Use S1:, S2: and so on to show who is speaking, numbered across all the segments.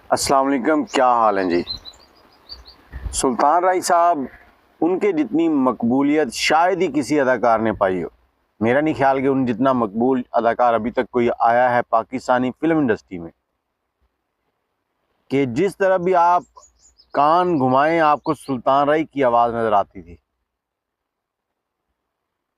S1: अस्सलाम वालेकुम, क्या हाल है जी। सुल्तान राय साहब, उनके जितनी मकबूलियत शायद ही किसी अदाकार ने पाई हो। मेरा नहीं ख्याल कि उन जितना मकबूल अदाकार अभी तक कोई आया है पाकिस्तानी फिल्म इंडस्ट्री में, कि जिस तरह भी आप कान घुमाएं आपको सुल्तान राय की आवाज़ नज़र आती थी।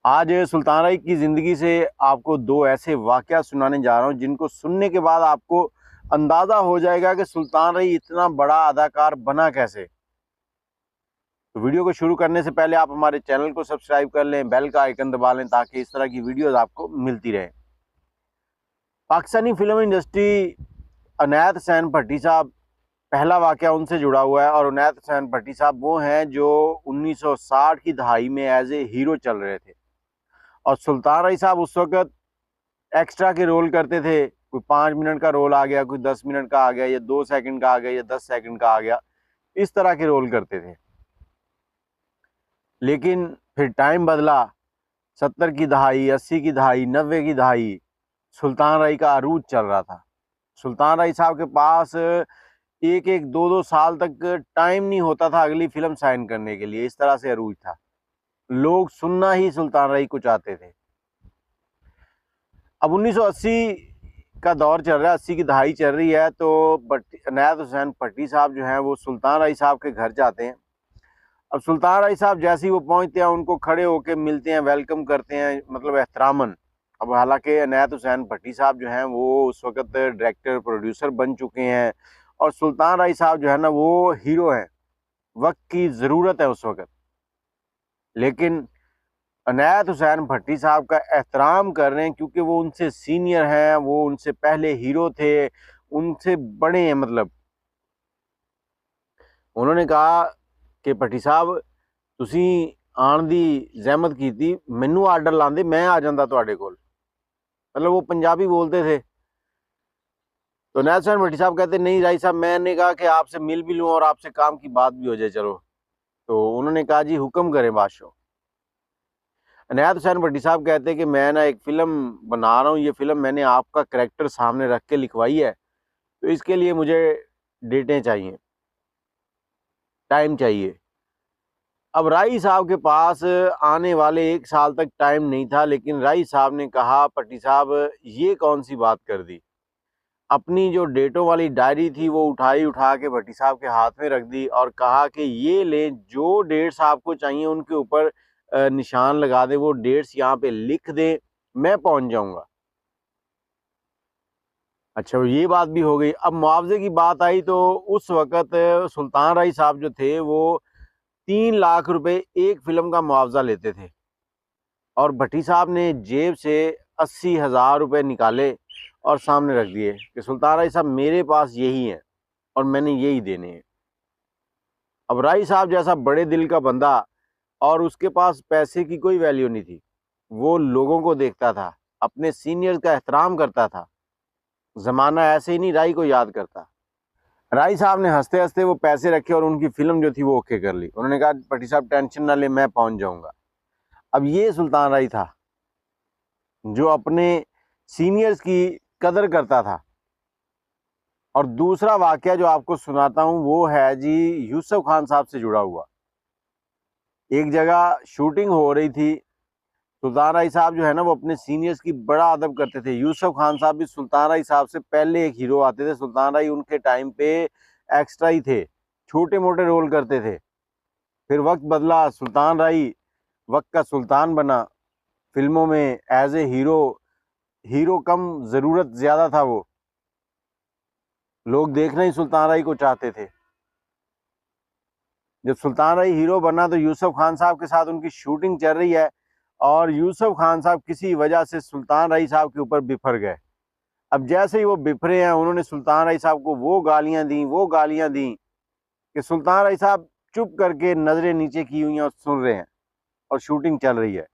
S1: आज सुल्तान राय की ज़िंदगी से आपको दो ऐसे वाक़या सुनाने जा रहा हूँ जिनको सुनने के बाद आपको अंदाज़ा हो जाएगा कि सुल्तान राय इतना बड़ा अदाकार बना कैसे। तो वीडियो को शुरू करने से पहले आप हमारे चैनल को सब्सक्राइब कर लें, बेल का आइकन दबा लें ताकि इस तरह की वीडियोस आपको मिलती रहे। पाकिस्तानी फिल्म इंडस्ट्री, अनायत हुसैन भट्टी साहब पहला वाक़या उनसे जुड़ा हुआ है। और अनायत हुसैन भट्टी साहब वो हैं जो 1960 की दहाई में एज ए हीरो चल रहे थे, और सुल्तान राय साहब उस वक्त एक्स्ट्रा के रोल करते थे। कोई 5 मिनट का रोल आ गया, कोई 10 मिनट का आ गया, या 2 सेकंड का आ गया, या 10 सेकंड का आ गया, इस तरह के रोल करते थे। लेकिन फिर टाइम बदला, 70 की दहाई, 80 की दहाई, 90 की दहाई, सुल्तान राय का अरूज चल रहा था। सुल्तान राय साहब के पास एक एक दो दो साल तक टाइम नहीं होता था अगली फिल्म साइन करने के लिए, इस तरह से अरूज था। लोग सुनना ही सुल्तान राय को चाहते थे। अब 1980 का दौर चल रहा है, 80 की दहाई चल रही है, तो अनायत हुसैन भट्टी साहब जो हैं वो सुल्तान राय साहब के घर जाते हैं। अब सुल्तान राय साहब जैसे ही वो पहुंचते हैं उनको खड़े होकर मिलते हैं, वेलकम करते हैं, मतलब एहतरामन। अब हालांकि अनायत हुसैन भट्टी साहब जो हैं वो उस वक्त डायरेक्टर प्रोड्यूसर बन चुके हैं, और सुल्तान राय साहब जो है ना वो हीरो हैं, वक्त की ज़रूरत है उस वक्त। लेकिन अनायत हुसैन भट्टी साहब का एहतराम कर रहे हैं क्योंकि वो उनसे सीनियर हैं, वो उनसे पहले हीरो थे, उनसे बड़े हैं। मतलब उन्होंने कहा कि भट्टी साहब, ਤੁਸੀਂ आण दी जहमत की थी, मैनू आर्डर लाते मैं आ जाता तुहाडे कोल। मतलब वो पंजाबी बोलते थे। तो अनायत हुसैन भट्टी साहब कहते नहीं राय साहब, मैंने कहा कि आपसे मिल भी लूँ और आपसे काम की बात भी हो जाए, चलो। तो उन्होंने कहा जी हुक्म करें बादशाह। अनायत हुसैन भट्टी साहब कहते कि मैं ना एक फ़िल्म बना रहा हूँ, ये फ़िल्म मैंने आपका करैक्टर सामने रख के लिखवाई है, तो इसके लिए मुझे डेटें चाहिए, टाइम चाहिए। अब राय साहब के पास आने वाले 1 साल तक टाइम नहीं था, लेकिन राय साहब ने कहा भट्टी साहब ये कौन सी बात कर दी। अपनी जो डेटों वाली डायरी थी वो उठा के भट्टी साहब के हाथ में रख दी और कहा कि ये लें, जो डेट्स आपको चाहिए उनके ऊपर निशान लगा दें, वो डेट्स यहाँ पे लिख दें, मैं पहुँच जाऊँगा। अच्छा, ये बात भी हो गई। अब मुआवजे की बात आई तो उस वक़्त सुल्तान राय साहब जो थे वो 3 लाख रुपए एक फ़िल्म का मुआवजा लेते थे, और भट्टी साहब ने जेब से 80,000 रुपए निकाले और सामने रख दिए कि सुल्तान राय साहब मेरे पास यही है और मैंने यही देने हैं। अब राय साहब जैसा बड़े दिल का बंदा, और उसके पास पैसे की कोई वैल्यू नहीं थी, वो लोगों को देखता था, अपने सीनियर्स का एहतराम करता था। ज़माना ऐसे ही नहीं राय को याद करता। राय साहब ने हंसते हंसते वो पैसे रखे और उनकी फिल्म जो थी वो ओके कर ली। उन्होंने कहा भट्टी साहब टेंशन ना ले, मैं पहुंच जाऊंगा। अब ये सुल्तान राय था जो अपने सीनियर्स की कदर करता था। और दूसरा वाकया जो आपको सुनाता हूँ वो है जी यूसुफ खान साहब से जुड़ा हुआ। एक जगह शूटिंग हो रही थी, सुल्तान राय साहब जो है ना वो अपने सीनियर्स की बड़ा अदब करते थे। यूसुफ खान साहब भी सुल्तान राय साहब से पहले एक हीरो आते थे। सुल्तान राय उनके टाइम पे एक्स्ट्रा ही थे, छोटे मोटे रोल करते थे। फिर वक्त बदला, सुल्तान राय वक्त का सुल्तान बना। फिल्मों में एज ए हीरो, हीरो कम ज़रूरत ज़्यादा था। वो लोग देखना ही सुल्तान राय को चाहते थे। जब सुल्तान राय हीरो बना तो यूसुफ खान साहब के साथ उनकी शूटिंग चल रही है, और यूसुफ खान साहब किसी वजह से सुल्तान राय साहब के ऊपर बिफर गए। अब जैसे ही वो बिफरे हैं, उन्होंने सुल्तान राय साहब को वो गालियां दी कि सुल्तान राय साहब चुप करके नज़रें नीचे की हुई हैं और सुन रहे हैं, और शूटिंग चल रही है।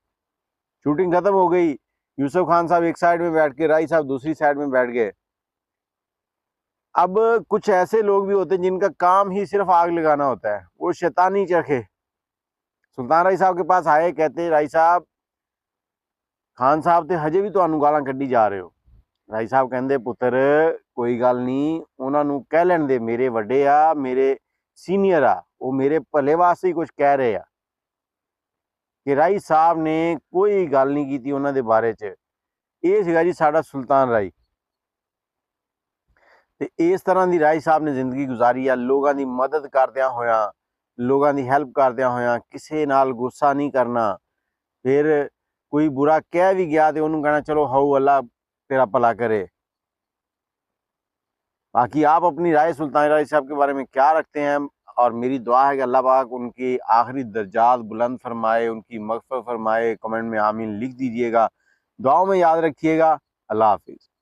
S1: शूटिंग खत्म हो गई, यूसुफ खान साहब एक साइड में बैठ के, राय साहब दूसरी साइड में बैठ गए। अब कुछ ऐसे लोग भी होते हैं जिनका काम ही सिर्फ आग लगाना होता है, वो शैतानी चरखे। सुल्तान राय साहब के पास आए, कहते राय साहब, खान साहब थे हजे भी तो गालां कड्ढी जा रहे हो। ਰਾਈ ਸਾਹਿਬ ਕਹਿੰਦੇ ਪੁੱਤਰ ਕੋਈ ਗੱਲ ਨਹੀਂ, ਉਹਨਾਂ ਨੂੰ ਕਹਿ ਲੈਣ ਦੇ, ਮੇਰੇ ਵੱਡੇ ਆ, ਮੇਰੇ ਸੀਨੀਅਰ ਆ, ਉਹ ਮੇਰੇ ਭਲੇ ਵਾਸਤੇ ਹੀ ਕੁਝ ਕਹਿ ਰਹੇ ਆ। ਕਿ ਰਾਈ ਸਾਹਿਬ ਨੇ ਕੋਈ ਗੱਲ ਨਹੀਂ ਕੀਤੀ ਉਹਨਾਂ ਦੇ ਬਾਰੇ 'ਚ। ਇਹ ਸੀਗਾ ਜੀ ਸਾਡਾ ਸੁਲਤਾਨ ਰਾਈ। ਤੇ ਇਸ ਤਰ੍ਹਾਂ ਦੀ ਰਾਈ ਸਾਹਿਬ ਨੇ ਜ਼ਿੰਦਗੀ ਗੁਜ਼ਾਰੀ ਆ, ਲੋਕਾਂ ਦੀ ਮਦਦ ਕਰਦਿਆਂ ਹੋਇਆਂ, ਲੋਕਾਂ ਦੀ ਹੈਲਪ ਕਰਦਿਆਂ ਹੋਇਆਂ, ਕਿਸੇ ਨਾਲ ਗੁੱਸਾ ਨਹੀਂ ਕਰਨਾ। ਫਿਰ कोई बुरा कह भी गया तो उन्होंने कहना चलो हाउ अल्लाह तेरा भला करे। बाकी आप अपनी राय सुल्तान राय साहब के बारे में क्या रखते हैं, और मेरी दुआ है कि अल्लाह पाक उनकी आखिरी दर्जात बुलंद फरमाए, उनकी मग़फ़िरत फरमाए। कमेंट में आमीन लिख दीजिएगा, दुआओं में याद रखिएगा। अल्लाह हाफिज़।